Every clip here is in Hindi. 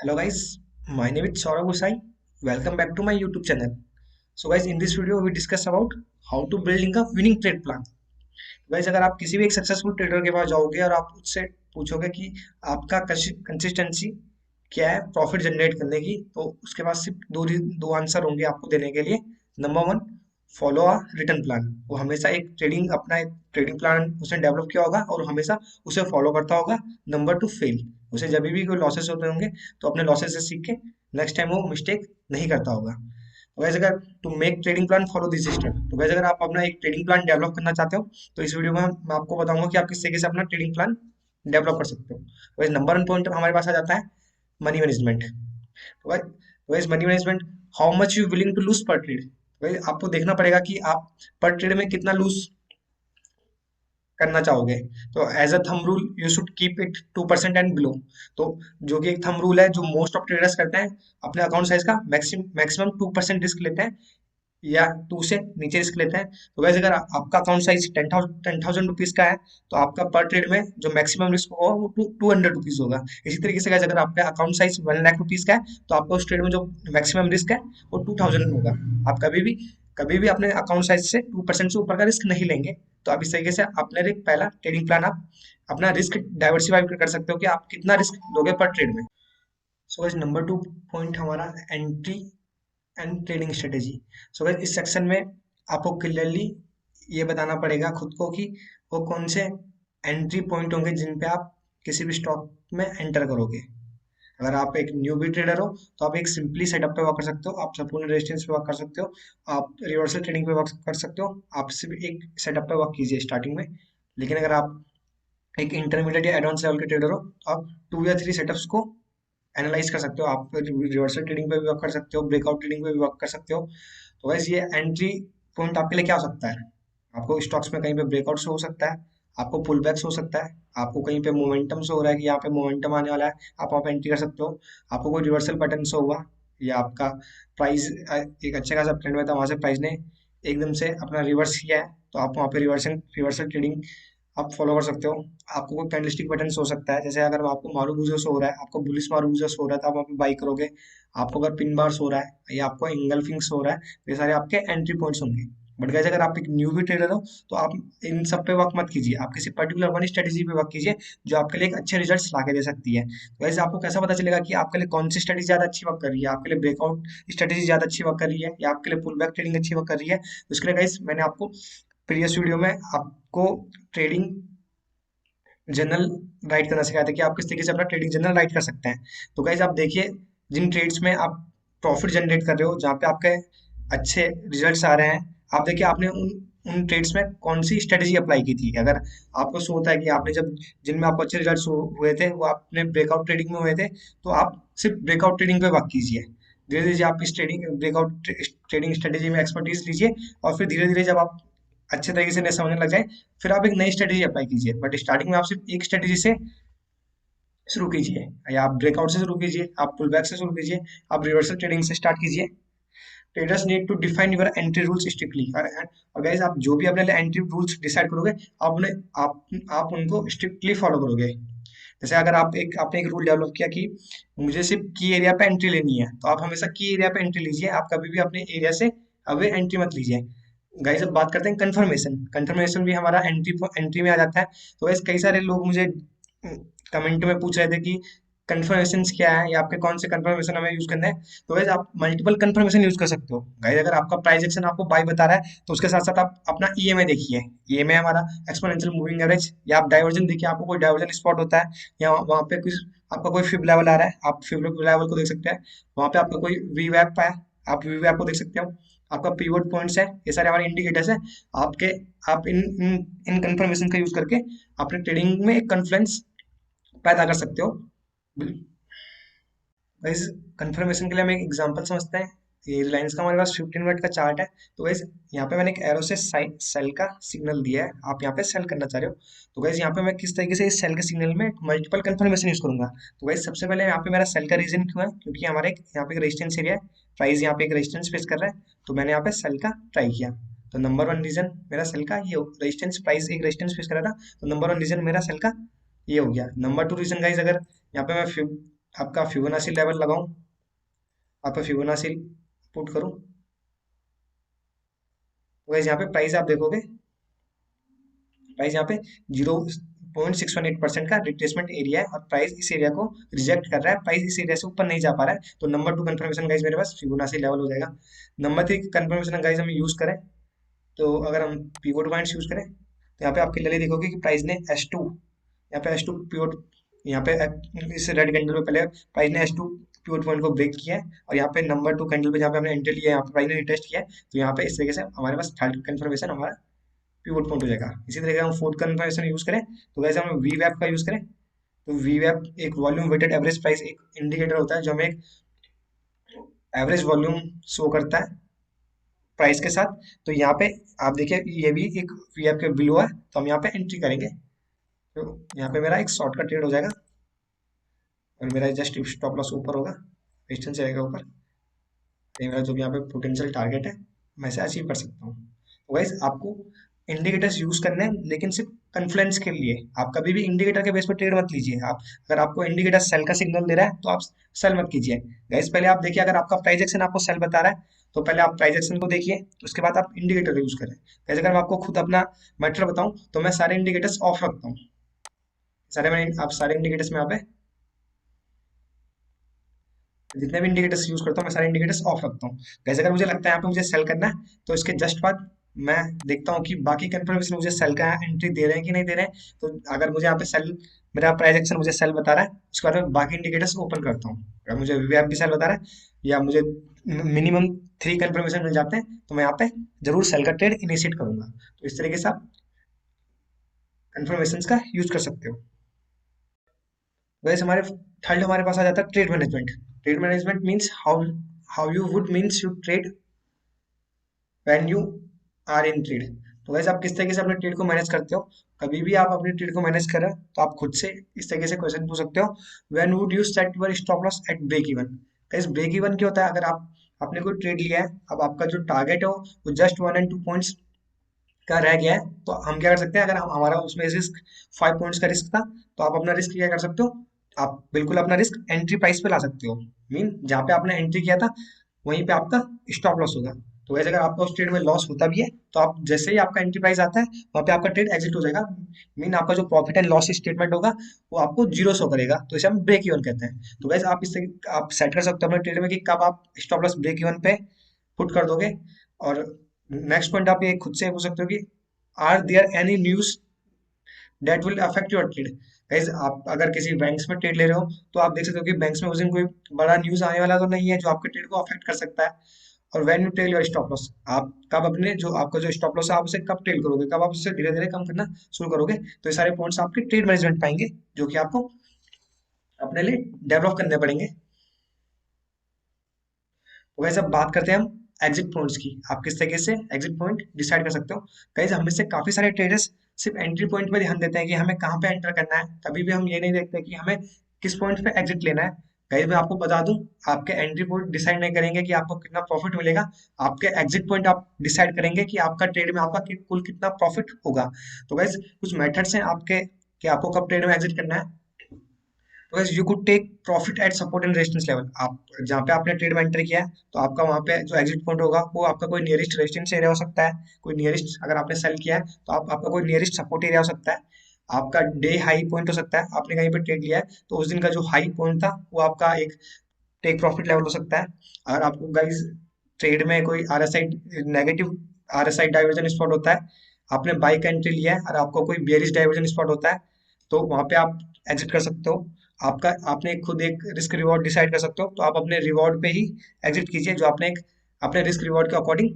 Hello guys, my name is Saurabh Gusai. Welcome back to my YouTube channel. So guys, in this video we discuss about how to building a winning trade plan. Guys, अगर आप किसी भी एक सक्सेसफुल ट्रेडर के पास जाओगे और आप उससे पूछोगे कि आपका कंसिस्टेंसी क्या है प्रॉफिट जनरेट करने की, तो उसके पास सिर्फ दो आंसर होंगे आपको देने के लिए। Number one, follow a return plan. वो हमेशा एक ट्रेडिंग प्लान उसने डेवलप किया होगा और हमेशा उसे फॉलो करता होगा। Number two, fail. उसे जब भी कोई लॉसेस होते होंगे तो अपने लॉसेस से सीख के नेक्स्ट टाइम वो मिस्टेक नहीं करता होगा। तो वैसे अगर to make trading plan follow this step, तो वैसे अगर आप अपना एक ट्रेडिंग प्लान डेवलप करना चाहते हो तो इस वीडियो में मैं आपको बताऊंगा कि आप किस तरीके से अपना ट्रेडिंग प्लान डेवलप कर सकते हो। वैसे नंबर वन पॉइंट हमारे पास आ जाता है मनी मैनेजमेंट। तो वैसे money management, how much you willing to lose per trade. वैसे आपको देखना पड़ेगा कि आप पर ट्रेड में कितना लूज करना चाहोगे। तो as a thumb rule you should keep it 2% and below. तो जो कि एक थंब रूल है जो मोस्ट ऑफ ट्रेडर्स करते हैं, अपने अकाउंट साइज का मैक्सिमम 2% रिस्क लेते हैं या 2 से नीचे रिस्क लेते हैं। तो वैसे अगर आपका अकाउंट साइज 10,000 रुपीज का है तो आपका पर ट्रेड में जो मैक्सिमम रिस्क होगा वो 200 रुपीज होगा। इसी तरीके से guys, अगर आपका अकाउंट साइज 1 लाख रुपीज का है तो आपका उस ट्रेड में जो मैक्सिमम रिस्क है वो 2,000 होगा। आप कभी भी अपने अकाउंट साइज से 2% से ऊपर का रिस्क नहीं लेंगे। तो आप इस तरीके से अपने एक पहला ट्रेडिंग प्लान आप अपना रिस्क डाइवर्सिफाई कर सकते हो कि आप कितना रिस्क लोगे पर ट्रेड में। So guys, number two point हमारा entry and trading strategy. So guys, इस सेक्शन में आपको क्लियरली ये बताना पड़ेगा खुद को कि वो कौन से एंट्री पॉइंट होंगे जिन पे आप किसी भी स्टॉक में एंटर करोगे। अगर आप एक न्यू बी ट्रेडर हो तो आप एक सिंपली सेटअप पे वर्क कर सकते हो, आप सपोर्ट रेजिस्टेंस पे वर्क कर सकते हो, आप रिवर्सल ट्रेडिंग पे वर्क कर सकते हो। आप सिर्फ एक सेटअप पे वर्क कीजिए स्टार्टिंग में। लेकिन अगर आप एक इंटरमीडिएट या एडवांस लेवल के ट्रेडर हो तो आप 2 या 3 सेटअप्स को एनालाइज कर सकते हो। आप रिवर्सल ट्रेडिंग पे भी वर्क कर सकते हो, ब्रेकआउट ट्रेडिंग पे भी वर्क कर सकते हो। तो वैसे ये एंट्री पॉइंट आपके लिए क्या हो सकता है? आपको स्टॉक्स में कहीं पे ब्रेकआउट हो सकता है, आपको पुल बैक्स हो सकता है, आपको कहीं पे मोमेंटम शो हो रहा है कि यहाँ पे मोमेंटम आने वाला है, आप वहाँ पे एंट्री कर सकते हो। आपको कोई रिवर्सल पैटर्न शो हुआ या आपका प्राइस एक अच्छे खासा ट्रेंड में था, वहां से प्राइस ने एकदम से अपना रिवर्स किया है, तो आप वहाँ पे रिवर्सल रिवर्सल ट्रेडिंग आप फॉलो कर सकते हो। आपको कोई कैंडलस्टिक पैटर्न हो सकता है, जैसे अगर आपको मारुबुजो हो रहा है, आपको बुलिश मारुबुजो हो रहा है तो आप वहाँ पे बाई करोगे। आपको अगर पिन बार्स हो रहा है या आपको इंगल्फिंग्स हो रहा है तो ये सारे आपके एंट्री पॉइंट्स होंगे। बट गाइस, अगर आप एक न्यू भी ट्रेडर हो तो आप इन सब पे वर्क मत कीजिए, आप किसी पर्टिकुलर वन स्ट्रेटेजी पे वर्क कीजिए जो आपके लिए एक अच्छे रिजल्ट्स ला के दे सकती है। तो वैसे आपको कैसा पता चलेगा कि आपके लिए कौन सी स्ट्रेटेजी ज्यादा अच्छी वर्क कर रही है? आपके लिए ब्रेकआउट स्ट्रेटेजी ज्यादा अच्छी वर्क कर रही है या आपके लिए पुल बैक ट्रेडिंग अच्छी वर्क कर रही है? तो इसके लिए गाइस मैंने आपको प्रीवियस वीडियो में आपको ट्रेडिंग जर्नल राइट करना सिखाया था कि आप किस तरीके से अपना ट्रेडिंग जर्नल राइट कर सकते हैं। तो गाइज आप देखिए, जिन ट्रेड्स में आप प्रॉफिट जनरेट कर रहे हो, जहाँ पे आपके अच्छे रिजल्ट्स आ रहे हैं, आप देखिए आपने उन उन ट्रेड्स में कौन सी स्ट्रेटेजी अप्लाई की थी। अगर आपको शो होता है कि आपने जब जिनमें आपको अच्छे रिजल्ट्स हुए थे वो आपने ब्रेकआउट ट्रेडिंग में हुए थे, तो आप सिर्फ ब्रेकआउट ट्रेडिंग पे वर्क कीजिए। धीरे धीरे आप इस ट्रेडिंग ब्रेकआउट ट्रेडिंग स्ट्रेटेजी में एक्सपर्टीज लीजिए और फिर धीरे धीरे जब आप अच्छे तरीके से नहीं समझने लग जाए फिर आप एक नई स्ट्रेटेजी अप्लाई कीजिए। बट स्टार्टिंग में आप सिर्फ एक स्ट्रेटेजी से शुरू कीजिए, या आप ब्रेकआउट से शुरू कीजिए, आप पुल बैक से शुरू कीजिए, आप रिवर्सल ट्रेडिंग से स्टार्ट कीजिए। Traders need to define your entry rules strictly. और गाइस, आप जो भी अपने लिए एंट्री रूल्स डिसाइड करोगे आप उन्हें आप उनको स्ट्रिक्टली फॉलो करोगे। जैसे अगर आपने एक रूल डेवलप किया कि मुझे सिर्फ की एरिया पे एंट्री लेनी है, तो आप हमेशा की एरिया पे एंट्री लीजिए, आप कभी भी अपने एरिया से अवे एंट्री मत लीजिए। गाइस, अब बात करते हैं कंफर्मेशन। कंफर्मेशन भी हमारा एंट्री में आ जाता है। तो वैसे कई सारे लोग मुझे कमेंट में पूछ रहे थे कि कंफर्मेशन क्या है या आपके कौन से कंफर्मेशन हमें यूज करना है। तो वैसे आप मल्टीपल कंफर्मेशन यूज कर सकते हो। गाइस, अगर आपका प्राइस एक्शन आपको बाय बता रहा है तो उसके साथ साथ आप अपना ईएमए देखिए। ईएमए हमारा एक्सपोनेंशियल मूविंग एवरेज, या आप डाइवर्जन देखिए, आपको कोई डाइवर्जन स्पॉट होता है या वहाँ पे कुछ आपका कोई फिब लेवल आ रहा है, आप फिब लेवल को देख सकते हैं। वहाँ पे आपका कोई वी वैप है, आप वी वैप को देख सकते हो। आपका पीवोट पॉइंट्स है, ये सारे हमारे इंडिकेटर्स है। आपके आप इन इन इन कंफर्मेशन का यूज करके अपने ट्रेडिंग में एक कॉन्फिडेंस पैदा कर सकते हो। गाइस, कंफर्मेशन के लिए हम एक एग्जांपल समझते हैं। ये रिलायंस का हमारे पास 15 मिनट का चार्ट है। तो गाइस, यहाँ पे मैंने एक एरो से सेल का सिग्नल दिया है, आप यहाँ पे सेल करना चाह रहे हो। तो गाइस, यहाँ पे मैं किस तरीके से इस सेल के सिग्नल में मल्टीपल कंफर्मेशन यूज करूंगा। तो गाइस, सबसे पहले यहाँ पे मेरा सेल का रीजन क्यों है? क्योंकि हमारे यहाँ पे एक रेजिस्टेंस एरिया है, प्राइस यहाँ पे एक रेजिस्टेंस फेस कर रहा है, तो मैंने यहाँ पे सेल का ट्राई किया। तो नंबर वन रीजन मेरा सेल का ये रेजिस्टेंस, प्राइस एक रेजिस्टेंस फेस कर रहा था, तो नंबर वन रीजन मेरा सेल का ये हो गया। नंबर टू रीजन गाइस, अगर यहाँ पे मैं आपका फिबोनाची लेवल लगाऊं, आपका फिबोनाची पुट करूं, तो गाइस यहाँ पे प्राइस आप देखोगे, प्राइस यहाँ पे 0.618% का रिट्रेसमेंट एरिया है और प्राइस इस एरिया को रिजेक्ट कर रहा है, प्राइस इस एरिया से ऊपर नहीं जा पा रहा है। तो नंबर 2 कंफर्मेशन गाइस मेरे पास फिबोनाची लेवल हो जाएगा। नंबर 3 कंफर्मेशन गाइस हम यूज करें, तो अगर हम पिवोट पॉइंट्स यूज करें तो यहाँ पे आप क्लियरली देखोगे कि प्राइस ने S2, यहाँ पे S2 पिवोट, यहाँ पे इस रेड कैंडल पे पहले प्राइस ने S2 पिवोट पॉइंट को ब्रेक किया है और यहाँ पे नंबर 2 कैंडल पे जहाँ पे हमने एंट्री लिया है यहाँ पे प्राइस ने टेस्ट किया है, तो यहाँ पे इस तरीके से हमारे पास थर्ड कंफर्मेशन हमारा पिवोट पॉइंट हो जाएगा। इसी तरीके हम फोर्थ कंफर्मेशन यूज करें तो वैसे हम वी वैप का यूज करें, तो वी वैप एक वॉल्यूम वेटेड एवरेज प्राइस एक इंडिकेटर होता है जो हमें एक एवरेज वॉल्यूम शो करता है प्राइस के साथ। तो यहाँ पे आप देखिए ये भी एक वी वैप के बिलो है, तो हम यहाँ पे एंट्री करेंगे, तो यहाँ पे मेरा एक शॉर्ट का ट्रेड हो जाएगा और मेरा जस्ट स्टॉप लॉस ऊपर होगा, रेजिस्टेंस रहेगा ऊपर, ये मेरा जो भी यहाँ पे पोटेंशियल टारगेट है मैं इसे अचीव कर सकता हूँ। तो गाइस आपको इंडिकेटर्स यूज करने हैं लेकिन सिर्फ कन्फ्लुएंस के लिए, आप कभी भी इंडिकेटर के बेस पर ट्रेड मत लीजिए। आप अगर आपको इंडिकेटर सेल का सिग्नल दे रहा है तो आप सेल मत कीजिए। गाइस पहले आप देखिए, अगर आपका प्राइस एक्शन आपको सेल बता रहा है तो पहले आप प्राइस एक्शन को देखिए, उसके बाद आप इंडिकेटर यूज करें। जैसे अगर मैं आपको खुद अपना मैटर बताऊं तो मैं सारे इंडिकेटर्स ऑफ रखता हूँ, आप सारे इंडिकेटर्स में यहाँ पे जितने भी इंडिकेटर्स यूज करता हूँ मैं सारे इंडिकेटर्स ऑफ रखता हूँ। जैसे अगर मुझे लगता है यहाँ पे मुझे सेल करना है तो इसके जस्ट बाद मैं देखता हूँ कि बाकी कंफर्मेशन मुझे सेल का एंट्री दे रहे हैं कि नहीं दे रहे हैं। तो अगर मुझे यहाँ पे सेल, मेरा प्राइस एक्शन मुझे सेल बता रहा है, उसके बाद मैं बाकी इंडिकेटर्स ओपन करता हूँ। अगर मुझे वीआईपी भी सेल बता रहा है या मुझे मिनिमम 3 कंफर्मेशन मिल जाते हैं तो मैं यहाँ पे जरूर सेल का ट्रेड इनिशिएट करूंगा। तो इस तरीके से आप कंफर्मेशन का यूज कर सकते हो। वैसे हमारे थर्ड हमारे पास आ जाता है trade management. Trade management means how how you would means you trade when you are in trade. तो वैसे आप किस तरीके से अपने ट्रेड को मैनेज करते हो, कभी भी आप अपने ट्रेड को मैनेज करें तो आप खुद से इस तरीके से क्वेश्चन पूछ सकते हो, when would you set your stop loss at break even. Guys break even क्या होता है, अगर आप आपने कोई ट्रेड लिया है, अब आपका जो टारगेट है वो जस्ट 1 and 2 पॉइंट्स का रह गया है, तो हम क्या कर सकते हैं, अगर हम हमारा उसमें रिस्क 5 पॉइंट्स का रिस्क था तो आप अपना रिस्क क्या कर सकते हो, आप बिल्कुल अपना रिस्क एंट्री प्राइस पे ला सकते हो। मीन जहाँ पे आपने एंट्री किया था वहीं पे आपका स्टॉप लॉस होगा। तो वैसे अगर आपका उस ट्रेड में लॉस होता भी है तो आप जैसे ही आपका एंट्री प्राइस आता है वहाँ पे आपका ट्रेड एग्जिट हो जाएगा। मीन आपका जो प्रॉफिट एंड लॉस स्टेटमेंट होगा वो आपको जीरो शो करेगा, तो इसे हम ब्रेक इवन कहते हैं। तो वैसे आप इससे आप सेट कर सकते हो अपने ट्रेड में कि कब आप स्टॉप लॉस ब्रेक इवन पे पुट कर दोगे। और नेक्स्ट पॉइंट आप ये खुद से पूछ सकते हो कि are there any news that will affect your trade. Guys आप अगर किसी बैंक्स में ट्रेड ले रहे हो तो आप देख सकते हो कि बैंक्स में उस दिन कोई बड़ा न्यूज आने वाला तो नहीं है जो आपके ट्रेड को अफेक्ट कर सकता है। और when you tell your stop loss, आप कब अपने जो आपका जो स्टॉप लॉस है आप उसे कब टेल करोगे, कब आप उसे धीरे धीरे कम करना शुरू करोगे। तो ये सारे पॉइंट्स आपके ट्रेड मैनेजमेंट पाएंगे जो कि आपको अपने लिए डेवलप करने पड़ेंगे। तो वैसे अब बात करते हैं हम एग्जिट पॉइंट्स की, आप किस तरीके से एग्जिट पॉइंट डिसाइड कर सकते हो। गाइस हम में से काफी सारे ट्रेडर्स सिर्फ एंट्री पॉइंट पे ध्यान देते हैं कि हमें कहाँ पे एंटर करना है, कभी भी हम ये नहीं देखते कि हमें किस पॉइंट पे एग्जिट लेना है। गाइस मैं आपको बता दूं, आपके एंट्री पॉइंट डिसाइड नहीं करेंगे कि आपको कितना प्रॉफिट मिलेगा, आपके एग्जिट पॉइंट आप डिसाइड करेंगे कि आपका ट्रेड में आपका कुल कितना प्रॉफिट होगा। तो गाइस कुछ मेथड्स हैं आपके कि आपको कब ट्रेड में एग्जिट करना है। तो you could take profit at support and resistance level, आप जहाँ पे आपने ट्रेड में एंटर किया है तो आपका वहाँ पे जो एग्जिट पॉइंट होगा वो आपका कोई नियरेस्ट रेजिस्टेंस एरिया हो सकता है, कोई नियरेस्ट अगर आपने सेल किया है तो आपका कोई नियरेस्ट सपोर्ट एरिया हो सकता है, आपका डे हाई पॉइंट हो सकता है, आपने कहीं पे ट्रेड लिया है तो उस दिन का जो हाई पॉइंट था वो आपका एक टेक प्रॉफिट लेवल हो सकता है। अगर आपको गाइस ट्रेड में कोई RSI negative RSI diversion spot होता है, आपने बाई का एंट्री लिया है और आपको कोई बेयरिश डाइवर्जन स्पॉट होता है तो वहां पे आप एग्जिट कर सकते हो। आपका आपने खुद एक रिस्क रिवॉर्ड डिसाइड कर सकते हो, तो आप अपने रिवॉर्ड पे ही एग्जिट कीजिए जो आपने एक अपने रिस्क रिवॉर्ड के अकॉर्डिंग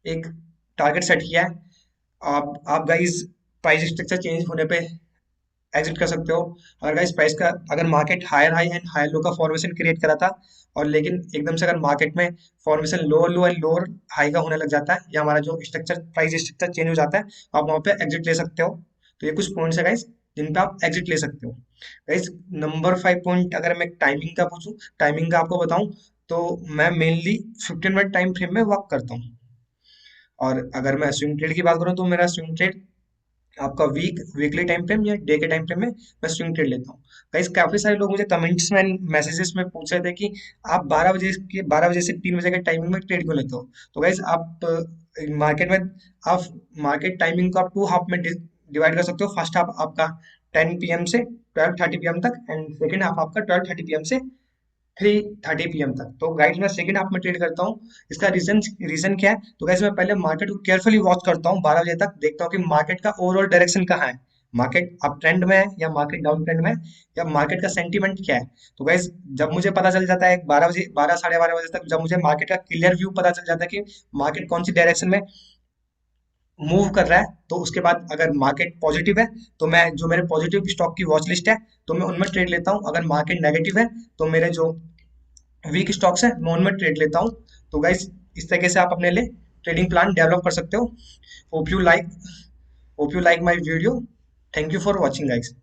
एक टारगेट सेट किया है। आप गाइस प्राइस स्ट्रक्चर चेंज होने पे एग्जिट कर सकते हो। अगर गाइस प्राइस का अगर market higher high and higher low का फॉर्मेशन क्रिएट करा था और लेकिन एकदम से अगर मार्केट में formation lower low and lower high का होने लग जाता है या हमारा जो स्ट्रक्चर प्राइस स्ट्रक्चर चेंज हो जाता है तो आप वहाँ पे एग्जिट ले सकते हो। तो ये कुछ पॉइंट्स है गाइस जिन पे आप एग्जिट ले सकते हो। गाइस नंबर 5 पॉइंट अगर मैं टाइमिंग का पूछूं, टाइमिंग का आपको बताऊं तो मैं मेनली 15 मिनट टाइम फ्रेम में वर्क करता हूँ। और अगर मैं स्विंग ट्रेड की बात करूँ तो मेरा स्विंग ट्रेड आपका वीकली टाइम फ्रेम या डे के टाइम फ्रेम में मैं स्विंग ट्रेड लेता हूँ। गाइस काफी सारे लोग मुझे कमेंट्स में मैसेजेस में पूछ रहे थे कि आप 12 बजे से 3 बजे के टाइमिंग में ट्रेड क्यों लेते हो। तो गाइस आप मार्केट में आप मार्केट टाइमिंग को आप टू हाफ में डिवाइड कर सकते हो। फर्स्ट हाफ आपका 10 PM से 12:30 PM तक, एंड सेकेंड हाफ आपका 12:30 PM से 3:30 PM तक। तो गाइस मैं सेकंड हाफ में ट्रेड करता हूँ। इसका रीजन रीजन क्या है? तो गाइस मैं पहले मार्केट को केयरफुली वॉच करता हूँ, 12 बजे तक देखता हूँ कि मार्केट का ओवरऑल डायरेक्शन कहाँ है, मार्केट अप ट्रेंड में है या मार्केट डाउन ट्रेंड में है, या मार्केट का सेंटीमेंट क्या है। तो गाइस जब मुझे पता चल जाता है 12 बजे, 12 साढ़े 12 बजे तक जब मुझे मार्केट का क्लियर व्यू पता चल जाता है कि मार्केट कौन सी डायरेक्शन में मूव कर रहा है, तो उसके बाद अगर मार्केट पॉजिटिव है तो मैं जो मेरे पॉजिटिव स्टॉक की वॉच लिस्ट है तो मैं उनमें ट्रेड लेता हूँ। अगर मार्केट नेगेटिव है तो मेरे जो वीक स्टॉक्स है मैं उनमें ट्रेड लेता हूँ। तो गाइस इस तरीके से आप अपने लिए ट्रेडिंग प्लान डेवलप कर सकते हो। Hope you like hope you like my video. Thank you for watching guys.